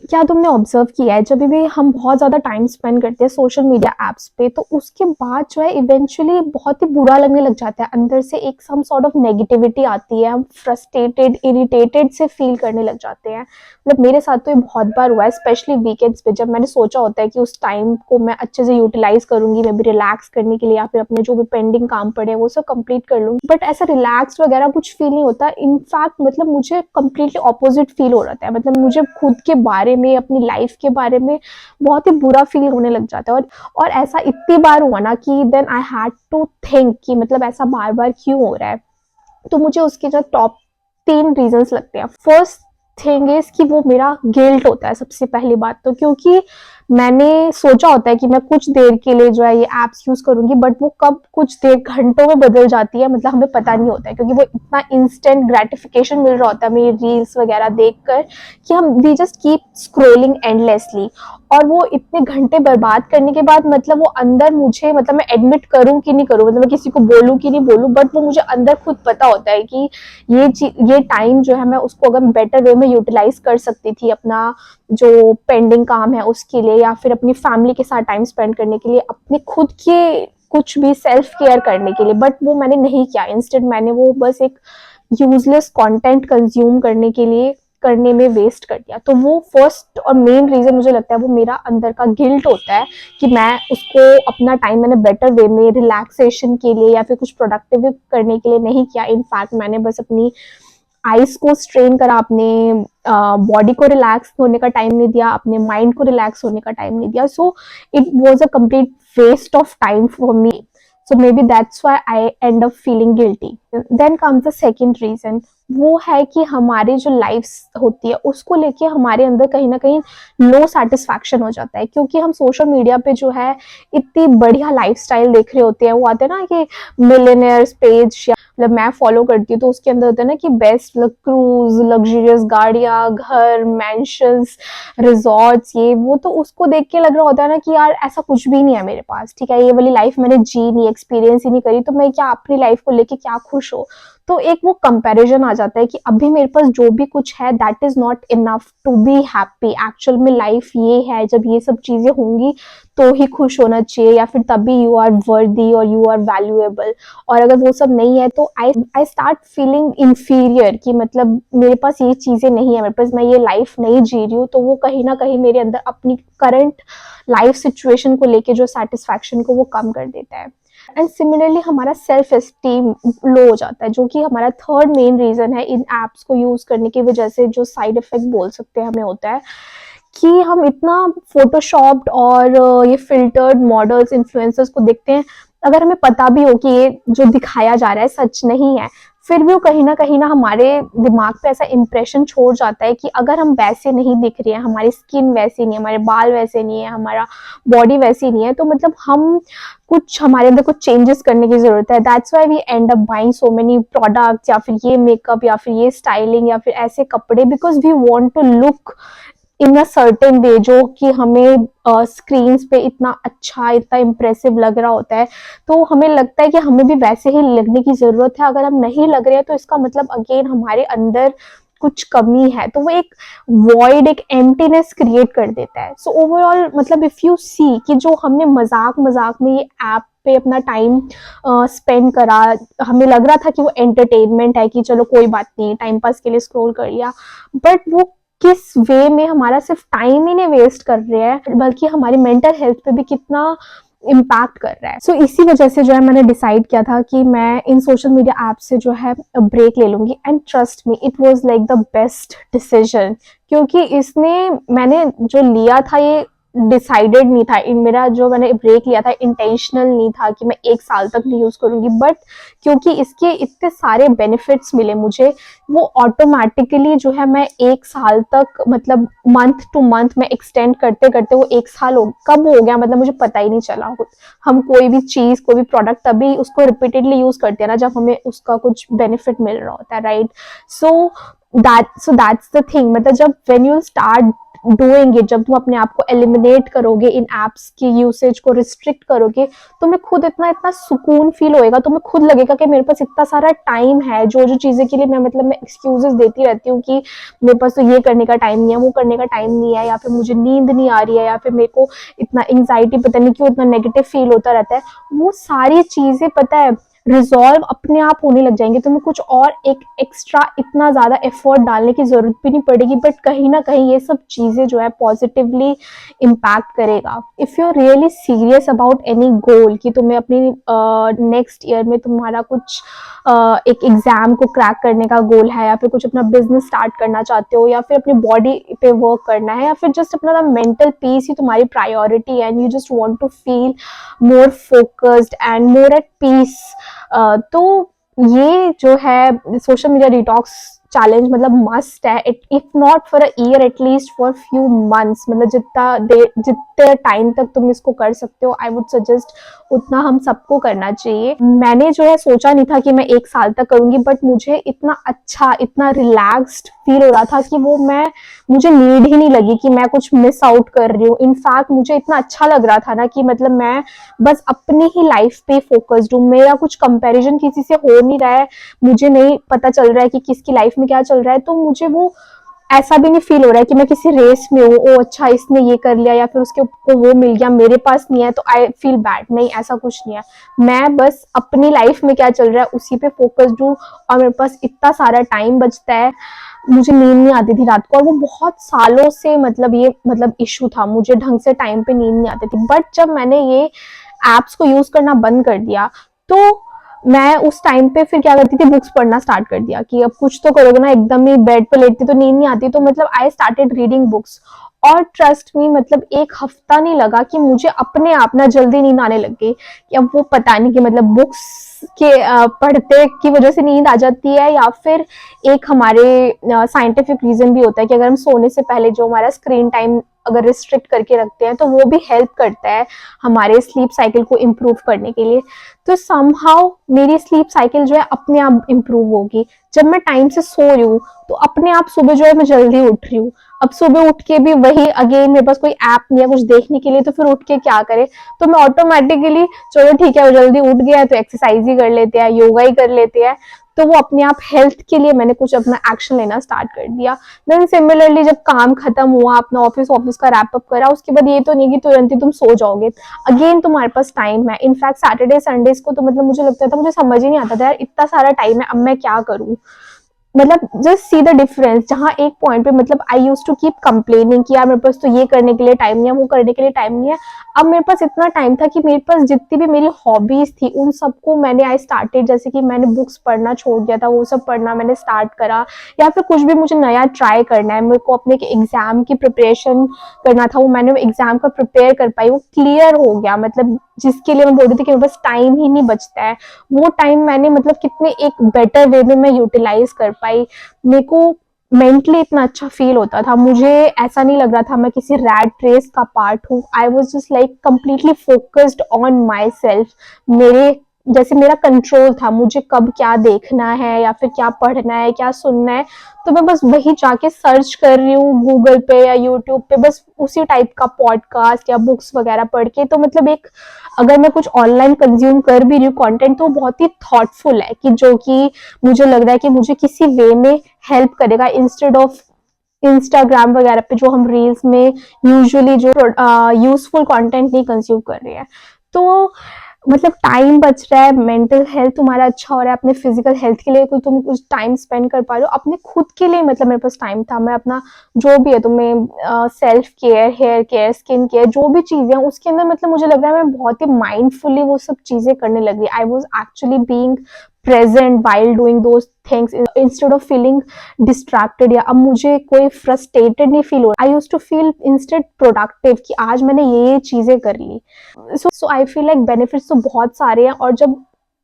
क्या तुमने ऑब्जर्व किया है जब भी हम बहुत ज़्यादा टाइम स्पेंड करते हैं सोशल मीडिया ऐप्स पे, तो उसके बाद जो है इवेंचुअली बहुत ही बुरा लगने लग जाता है, अंदर से एक सम सॉर्ट ऑफ नेगेटिविटी आती है, हम फ्रस्ट्रेटेड इरिटेटेड से फील करने लग जाते हैं। मतलब मेरे साथ तो ये बहुत बार हुआ है, स्पेशली वीकेंड्स पे, जब मैंने सोचा होता है कि उस टाइम को मैं अच्छे से यूटिलाइज करूंगी, मैं भी रिलैक्स करने के लिए या फिर अपने जो भी पेंडिंग काम पड़े हैं वो सब कंप्लीट कर लूंगी, बट ऐसा रिलैक्स वगैरह कुछ फील नहीं होता। इनफैक्ट मतलब मुझे कम्प्लीटली ऑपोजिट फील हो रहा है, मतलब मुझे खुद के बारे में, अपनी लाइफ के बारे में बहुत ही बुरा फील होने लग जाता है। और ऐसा इतनी बार हुआ ना कि then I had to think कि मतलब ऐसा बार बार क्यों हो रहा है। तो मुझे उसके जो टॉप 3 रीजंस लगते हैं। फर्स्ट थिंग इज कि वो मेरा गिल्ट होता है सबसे पहली बात तो, क्योंकि मैंने सोचा होता है कि मैं कुछ देर के लिए जो है ये एप्स यूज करूंगी, बट वो कब कुछ देर घंटों में बदल जाती है, मतलब हमें पता नहीं होता है, क्योंकि वो इतना इंस्टेंट ग्रेटिफिकेशन मिल रहा होता है हमें रील्स वगैरह देखकर कि हम we just keep scrolling endlessly. और वो इतने घंटे बर्बाद करने के बाद मतलब वो अंदर मुझे, मतलब मैं एडमिट करूं कि नहीं करूं, मतलब मैं किसी को बोलूं कि नहीं बोलूं, बट वो मुझे अंदर खुद पता होता है कि ये टाइम जो है मैं उसको अगर बेटर वे में यूटिलाइज कर सकती थी अपना जो पेंडिंग काम है उसके लिए, या फिर अपनी फैमिली के साथ टाइम स्पेंड करने के लिए, अपने खुद के कुछ भी सेल्फ केयर करने के लिए, बट वो मैंने नहीं किया। इंस्टेंट मैंने वो बस एक यूजलेस कंटेंट कंज्यूम करने के लिए करने में वेस्ट कर दिया। तो वो फर्स्ट और मेन रीजन मुझे लगता है वो मेरा अंदर का गिल्ट होता है कि मैं उसको अपना टाइम मैंने बेटर वे में रिलैक्सेशन के लिए या फिर कुछ प्रोडक्टिव करने के लिए नहीं किया। इनफैक्ट मैंने बस अपनी आइज को स्ट्रेन करा, अपने बॉडी को रिलैक्स होने का टाइम नहीं दिया, अपने माइंड को रिलैक्स होने का टाइम नहीं दिया। So it was a complete waste of time for me. So maybe that's why I end up feeling guilty. Then comes the second reason, वो है कि हमारी जो लाइफ होती है उसको लेके हमारे अंदर कहीं ना कहीं लो सेटिस्फैक्शन हो जाता है, क्योंकि हम सोशल मीडिया पे जो है इतनी बढ़िया लाइफस्टाइल देख रहे होते हैं। वो आते हैं ना कि मिलियनियर्स पेज, या मतलब मैं फॉलो करती हूँ तो उसके अंदर होता है ना कि बेस्ट क्रूज, लग्जरियस गाड़ियाँ, घर, मैंशंस, रिजॉर्ट्स, ये वो, तो उसको देख के लग रहा होता है ना कि यार ऐसा कुछ भी नहीं है मेरे पास, ठीक है, ये वाली लाइफ मैंने जी नहीं, एक्सपीरियंस ही नहीं करी, तो मैं क्या अपनी लाइफ को लेके क्या खुश हो। तो एक वो कंपैरिजन आ जाता है कि अभी मेरे पास जो भी कुछ है that is not enough to be happy. Actual में लाइफ ये है, जब ये सब चीजें होंगी तो ही खुश होना चाहिए, या फिर तभी यू आर वर्दी और यू आर वैल्यूएबल। और अगर वो सब नहीं है तो आई स्टार्ट फीलिंग इंफीरियर कि मतलब मेरे पास ये चीजें नहीं है, मेरे पास, मैं ये लाइफ नहीं जी रही हूँ। तो वो कहीं ना कहीं मेरे अंदर अपनी करंट लाइफ सिचुएशन को लेके जो सेटिस्फैक्शन को वो कम कर देता है। एंड सिमिलरली हमारा सेल्फ एस्टीम लो हो जाता है, जो कि हमारा थर्ड मेन रीजन है इन एप्स को यूज करने की वजह से जो साइड इफेक्ट बोल सकते हैं हमें होता है, कि हम इतना फोटोशॉप्ड और ये फिल्टर्ड मॉडल्स, इन्फ्लुएंसर्स को देखते हैं। अगर हमें पता भी हो कि ये जो दिखाया जा रहा है सच नहीं है, फिर भी वो कहीं ना हमारे दिमाग पे ऐसा इंप्रेशन छोड़ जाता है कि अगर हम वैसे नहीं दिख रहे हैं, हमारी स्किन वैसी नहीं है, हमारे बाल वैसे नहीं है, हमारा बॉडी वैसी नहीं है, तो मतलब हम कुछ, हमारे अंदर कुछ चेंजेस करने की जरूरत है। That's why we end up buying so many products, या फिर ये मेकअप, या फिर ये स्टाइलिंग, या फिर ऐसे कपड़े, because we want to look in a certain way जो कि हमें स्क्रीन्स पे इतना अच्छा, इतना इम्प्रेसिव लग रहा होता है। तो हमें लगता है कि हमें भी वैसे ही लगने की जरूरत है। अगर हम नहीं लग रहे हैं तो इसका मतलब अगेन हमारे अंदर कुछ कमी है, तो वो एक वॉइड, एक एम्प्टीनेस क्रिएट कर देता है। सो ओवरऑल मतलब इफ यू सी कि जो हमने मजाक मजाक में ये ऐप पे अपना टाइम स्पेंड करा, हमें लग रहा था कि वो एंटरटेनमेंट है कि चलो कोई बात नहीं, टाइम पास के लिए स्क्रॉल कर लिया, बट वो किस वे में हमारा सिर्फ टाइम ही नहीं वेस्ट कर रहे हैं, बल्कि हमारी मेंटल हेल्थ पे भी कितना इम्पैक्ट कर रहा है। सो इसी वजह से जो है मैंने डिसाइड किया था कि मैं इन सोशल मीडिया ऐप से जो है ब्रेक ले लूंगी। And trust me, it was like the best decision, क्योंकि इसने, मैंने जो लिया था ये डिसाइडेड नहीं था, इन मेरा जो मैंने ब्रेक लिया था इंटेंशनल नहीं था कि मैं 1 साल तक नहीं यूज करूंगी, बट क्योंकि इसके इतने सारे बेनिफिट्स मिले मुझे, वो ऑटोमेटिकली जो है मैं 1 साल तक, मतलब मंथ टू मंथ मैं एक्सटेंड करते करते वो 1 साल कब हो गया, मतलब मुझे पता ही नहीं चला। हम कोई भी चीज, कोई भी प्रोडक्ट तभी उसको रिपीटेडली यूज करते हैं ना जब हमें उसका कुछ बेनिफिट मिल रहा होता है, right. So that's the thing, मतलब जब when you start doing it, जब तुम अपने आप को एलिमिनेट करोगे, इन एप्स की यूसेज को रिस्ट्रिक्ट करोगे, तुम्हें खुद इतना इतना सुकून फील होएगा, तुम्हें खुद लगेगा कि मेरे पास इतना सारा टाइम है। जो जो चीजें के लिए मैं मतलब मैं एक्सक्यूजेस देती रहती हूँ कि मेरे पास तो ये करने का टाइम नहीं है, वो करने का टाइम नहीं है, या फिर मुझे नींद नहीं आ रही है, या फिर मेरे को इतना एंग्जाइटी पता नहीं क्यों इतना नेगेटिव फील होता रहता है, वो सारी चीजें पता है रिजॉल्व अपने आप होने लग जाएंगे। तुम्हें कुछ और एक एक्स्ट्रा इतना ज्यादा एफर्ट डालने की जरूरत भी नहीं पड़ेगी, बट कहीं ना कहीं ये सब चीजें जो है पॉजिटिवली इम्पैक्ट करेगा। If you are really serious about any goal, कि तुम्हें अपनी नेक्स्ट ईयर में तुम्हारा कुछ एक एग्जाम को क्रैक करने का गोल है, या फिर कुछ अपना बिजनेस स्टार्ट करना चाहते हो, या फिर अपनी बॉडी पे वर्क करना है, या फिर जस्ट अपना मेंटल पीस ही तुम्हारी प्रायोरिटी है, and you just want to feel more focused and more at peace, तो ये जो है सोशल मीडिया डिटॉक्स चैलेंज मतलब मस्ट है। It if not for a year at least for few months, मतलब जितने टाइम तक तुम इसको कर सकते हो, आई वुड सजेस्ट उतना हम सबको करना चाहिए। मैंने जो है सोचा नहीं था कि मैं 1 साल तक करूंगी, बट मुझे इतना अच्छा इतना रिलैक्स्ड फील हो रहा था कि वो मुझे नीड ही नहीं लगी कि मैं कुछ मिस आउट कर रही हूँ। इनफैक्ट मुझे इतना अच्छा लग रहा था ना कि मतलब मैं बस अपनी ही लाइफ पे फोकस्ड हूँ, मेरा कुछ कंपैरिजन किसी से हो नहीं रहा है, मुझे नहीं पता चल रहा है कि किसकी लाइफ में क्या चल रहा है, तो मुझे वो ऐसा भी नहीं फील हो रहा है कि मैं किसी रेस में हूँ, ओ अच्छा इसने ये कर लिया या फिर उसके को वो मिल गया, मेरे पास नहीं है तो आई फील बैड। नहीं, ऐसा कुछ नहीं है। मैं बस अपनी लाइफ में क्या चल रहा है उसी पे फोकस्ड हूँ, और मेरे पास इतना सारा टाइम बचता है। मुझे नींद नहीं आती थी रात को, और वो बहुत सालों से मतलब ये मतलब इशू था, मुझे ढंग से टाइम पे नींद नहीं आती थी। बट जब मैंने ये एप्स को यूज करना बंद कर दिया, तो मैं उस टाइम पे फिर क्या करती थी, बुक्स पढ़ना स्टार्ट कर दिया कि अब कुछ तो करोगे ना, एकदम ही बेड पे लेटती तो नींद नहीं आती, तो मतलब आई स्टार्टेड रीडिंग बुक्स। और ट्रस्ट मी, मतलब 1 हफ्ता नहीं लगा कि मुझे अपने आप ना जल्दी नींद आने लग गई। कि अब वो पता नहीं कि मतलब बुक्स के पढ़ते की वजह से नींद आ जाती है, या फिर एक हमारे साइंटिफिक रीजन भी होता है कि अगर हम सोने से पहले जो हमारा स्क्रीन टाइम अगर रिस्ट्रिक्ट करके रखते हैं, तो वो भी हेल्प करता है हमारे स्लीप साइकिल को इम्प्रूव करने के लिए। तो समहाउ मेरी स्लीप साइकिल जो है अपने आप इम्प्रूव होगी। जब मैं टाइम से सो रही हूँ, तो अपने आप सुबह जो है मैं जल्दी उठ रही हूँ। अब सुबह उठ के भी वही अगेन, मेरे पास कोई ऐप नहीं है कुछ देखने के लिए, तो फिर उठ के क्या करे, तो मैं ऑटोमेटिकली चलो ठीक है वो जल्दी उठ गया है तो एक्सरसाइज ही कर लेते हैं, योगा ही कर लेते हैं। तो वो अपने आप हेल्थ के लिए मैंने कुछ अपना एक्शन लेना स्टार्ट कर दिया। देन सिमिलरली जब काम खत्म हुआ, अपना ऑफिस का रैप अप करा, उसके बाद ये तो नहीं कि तुरंत ही तुम सो जाओगे, अगेन तुम्हारे पास टाइम है। इनफैक्ट सैटरडे संडेज को तो मतलब मुझे लगता था, मुझे समझ ही नहीं आता था यार इतना सारा टाइम है, अब मैं क्या करूं। मतलब जस्ट सी द डिफरेंस, जहां एक पॉइंट पे मतलब आई यूज टू कीप कंप्लेनिंग कि यार मेरे पास तो ये करने के लिए टाइम नहीं है, वो करने के लिए टाइम नहीं है। अब मेरे पास इतना टाइम था कि मेरे पास जितनी भी मेरी हॉबीज थी उन सबको मैंने आई स्टार्टेड, जैसे कि मैंने बुक्स पढ़ना छोड़ दिया था, वो सब पढ़ना मैंने स्टार्ट करा, या फिर कुछ भी मुझे नया ट्राई करना है, मेरे को अपने एग्जाम की प्रिपरेशन करना था, वो मैंने एग्जाम का प्रिपेयर कर पाई, वो क्लियर हो गया। मतलब जिसके लिए मैं बोल रही थी कि मेरे पास टाइम ही नहीं बचता है, वो टाइम मैंने मतलब कितने एक बेटर वे में मैं यूटिलाइज कर पाई। मेरे को मेंटली इतना अच्छा फील होता था, मुझे ऐसा नहीं लग रहा था मैं किसी रैट रेस का पार्ट हूँ। I was just like completely focused on my self. मेरे जैसे मेरा कंट्रोल था, मुझे कब क्या देखना है या फिर क्या पढ़ना है क्या सुनना है, तो मैं बस वही जाके सर्च कर रही हूँ गूगल पे या यूट्यूब पे, बस उसी टाइप का पॉडकास्ट या बुक्स वगैरह पढ़ के। तो मतलब एक अगर मैं कुछ ऑनलाइन कंज्यूम कर भी रही हूँ कंटेंट, तो बहुत ही थॉटफुल है, कि जो कि मुझे लग रहा है कि मुझे किसी वे में हेल्प करेगा, इंस्टेड ऑफ इंस्टाग्राम वगैरह पे जो हम रील्स में यूजुअली जो यूजफुल कंटेंट नहीं कंज्यूम कर रहे हैं। तो मतलब टाइम बच रहा है, मेंटल हेल्थ तुम्हारा अच्छा हो रहा है, अपने फिजिकल हेल्थ के लिए तुम कुछ टाइम स्पेंड कर पा रहे हो, अपने खुद के लिए मतलब मेरे पास टाइम था, मैं अपना जो भी है तुम्हें self care, hair care, skin care, जो भी चीजें हैं उसके अंदर मतलब मुझे लग रहा है मैं बहुत ही माइंडफुली वो सब चीजें करने लगी। I was actually being present while doing those things instead of feeling distracted, या अब मुझे कोई फ्रस्ट्रेटेड नहीं फील हो रहा। I use to feel instead productive कि आज मैंने ये चीजें कर ली। So I feel like benefits तो बहुत सारे हैं। और जब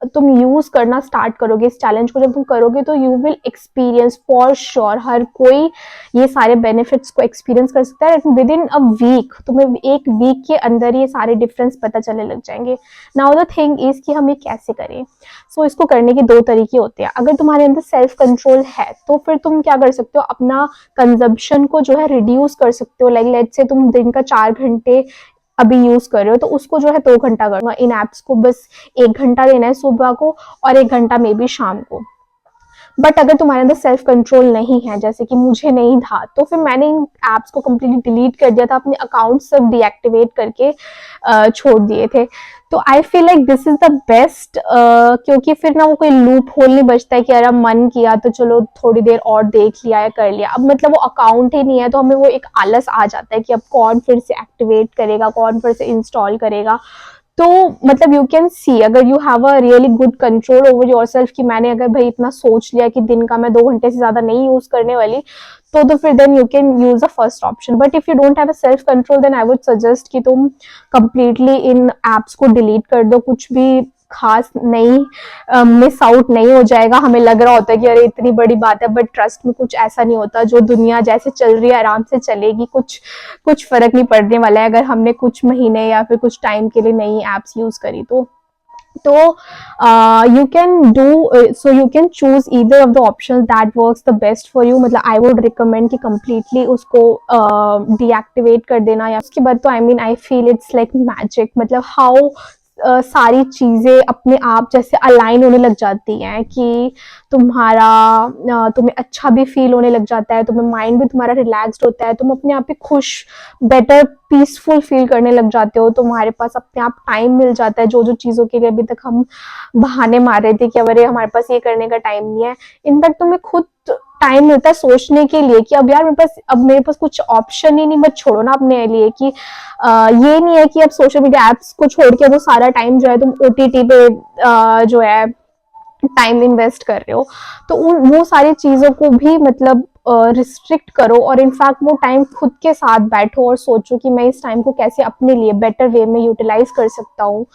तुम यूज करना स्टार्ट करोगे, इस चैलेंज को जब तुम करोगे तो you will experience for sure, हर कोई ये सारे बेनिफिट्स को एक्सपीरियंस कर सकता है विद इन अ वीक। तुम्हें एक वीक के अंदर ये सारे डिफरेंस पता चलने लग जाएंगे। नाउ द थिंग इज कि हम ये कैसे करें। सो इसको करने के दो तरीके होते हैं। अगर तुम्हारे अंदर सेल्फ कंट्रोल है तो फिर तुम क्या कर सकते हो, अपना कंजम्पशन को जो है रिड्यूस कर सकते हो। लाइक लेट्स से तुम दिन का 4 घंटे अभी यूज कर रहे हो तो उसको जो है 2 घंटा करना, इन एप्स को बस 1 घंटा देना है सुबह को और 1 घंटा मे बी शाम को। बट अगर तुम्हारे अंदर सेल्फ कंट्रोल नहीं है, जैसे कि मुझे नहीं था, तो फिर मैंने इन एप्स को कम्प्लीटली डिलीट कर दिया था, अपने अकाउंट सब डीएक्टिवेट करके छोड़ दिए थे। तो आई feel like this is the best, क्योंकि फिर ना वो कोई लूप होल नहीं बचता है कि यार मन किया तो चलो थोड़ी देर और देख लिया या कर लिया। अब मतलब वो अकाउंट ही नहीं है तो हमें वो एक आलस आ जाता है कि अब कौन फिर से एक्टिवेट करेगा, कौन फिर से इंस्टॉल करेगा। तो मतलब यू कैन सी, अगर you have a really good control over yourself कि मैंने अगर भाई इतना सोच लिया कि दिन का मैं 2 घंटे से ज्यादा नहीं यूज करने वाली, तो फिर then you can use a first option. But if you don't have a self control then I would suggest कि तुम कंप्लीटली इन एप्स को डिलीट कर दो। कुछ भी खास नहीं मिस आउट नहीं हो जाएगा। हमें लग रहा होता है कि अरे इतनी बड़ी बात है, बट ट्रस्ट में कुछ ऐसा नहीं होता। जो दुनिया जैसे चल रही है आराम से चलेगी, कुछ कुछ फर्क नहीं पड़ने वाला है अगर हमने कुछ महीने या फिर कुछ टाइम के लिए नई एप्स यूज करी तो you can do, so you can choose either of the option that works the best for you. मतलब आई वुड रिकमेंड कि कंप्लीटली उसको डीएक्टिवेट कर देना, या उसके बाद तो I mean I feel it's like magic. मतलब हाउ सारी चीजें अपने आप जैसे अलाइन होने लग जाती हैं कि तुम्हें अच्छा भी फील होने लग जाता है, तुम्हें माइंड भी तुम्हारा रिलैक्स्ड होता है, तुम अपने आप ही खुश, बेटर, पीसफुल फील करने लग जाते हो। तुम्हारे पास अपने आप टाइम मिल जाता है, जो जो चीजों के लिए अभी तक हम बहाने मार रहे थे कि अरे हमारे पास ये करने का टाइम नहीं है, इनफैक्ट तुम्हें खुद टाइम मिलता है सोचने के लिए कि अब यार मेरे पास कुछ ऑप्शन ही नहीं। मत छोड़ो ना अपने लिए कि ये नहीं है कि अब सोशल मीडिया एप्स को छोड़ के वो सारा टाइम जो है तुम ओटीटी पे जो है टाइम इन्वेस्ट कर रहे हो। तो वो सारी चीजों को भी मतलब रिस्ट्रिक्ट करो, और इनफैक्ट वो टाइम खुद के साथ बैठो और सोचो कि मैं इस टाइम को कैसे अपने लिए बेटर वे में यूटिलाइज कर सकता हूँ।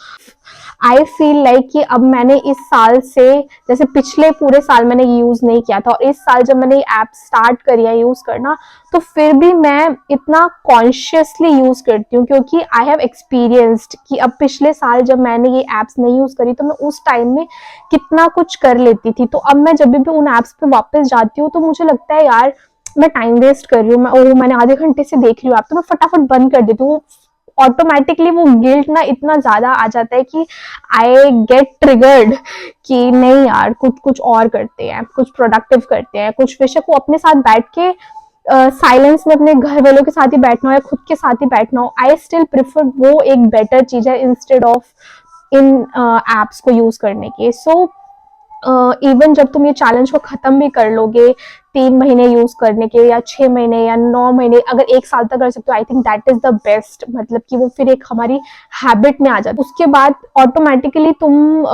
आई फील लाइक कि अब मैंने इस साल से, जैसे पिछले पूरे साल मैंने यूज नहीं किया था और इस साल जब मैंने ऐप स्टार्ट करी है यूज करना, तो फिर भी मैं इतना कॉन्शियसली यूज करती हूँ क्योंकि आई हैव एक्सपीरियंस्ड कि अब पिछले साल जब मैंने ये एप्स नहीं यूज करी तो मैं उस टाइम में कितना कुछ कर लेती थी। तो अब मैं जब भी उन एप्स पे वापस जाती हूँ तो मुझे लगता है यार मैं टाइम वेस्ट कर रही हूँ, मैंने आधे घंटे से देख रही हूँ ऐप, तो मैं फटाफट बंद कर देती हूँ। ऑटोमेटिकली वो गिल्ट ना इतना ज्यादा आ जाता है कि आई गेट ट्रिगर्ड कि नहीं यार कुछ कुछ और करते हैं, कुछ प्रोडक्टिव करते हैं, कुछ बेशक वो अपने साथ बैठ के साइलेंस में अपने घर वालों के साथ ही बैठना हो या खुद के साथ ही बैठना हो, आई स्टिल प्रिफर, वो एक बेटर चीज है इंस्टेड ऑफ इन एप्स को यूज करने के। सो इवन जब तुम ये चैलेंज को खत्म भी कर लोगे 3 महीने यूज करने के या 6 महीने या 9 महीने, अगर 1 साल तक कर सकते हो, I think that is the best. मतलब कि वो फिर एक हमारी हैबिट में आ जाती है। उसके बाद ऑटोमेटिकली तुम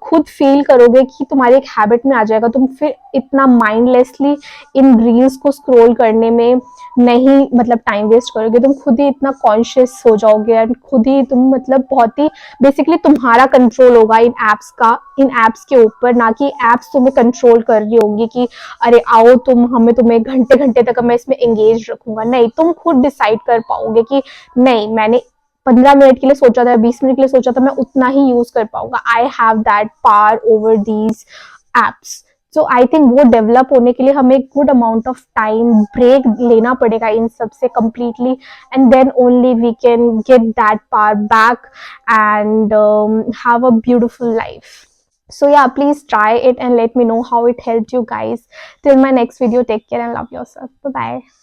खुद फील करोगे कि तुम्हारी एक हैबिट में आ जाएगा। तुम फिर इतना माइंडलेसली इन रील्स को स्क्रॉल करने में नहीं मतलब टाइम वेस्ट करोगे। तुम खुद ही इतना कॉन्शियस हो जाओगे एंड खुद ही तुम मतलब बहुत ही बेसिकली तुम्हारा कंट्रोल होगा इन एप्स के ऊपर, ना कि एप्स तुम्हें कंट्रोल कर रही होंगी कि अरे आओ तुम्हें घंटे घंटे तक मैं इसमें एंगेज रखूंगा। नहीं, तुम खुद डिसाइड कर पाओगे कि नहीं, मैंने 15 मिनट के लिए सोचा था, 20 मिनट के लिए सोचा था, मैं उतना ही यूज कर पाऊंगा। I have that power over these apps. So I think वो डेवलप होने के लिए हमें good amount of time break लेना पड़ेगा इन सब से completely, and then only we can get that power back and have a beautiful life. So yeah, please try it and let me know how it helped you guys. Till my next video, take care and love yourself. Bye bye.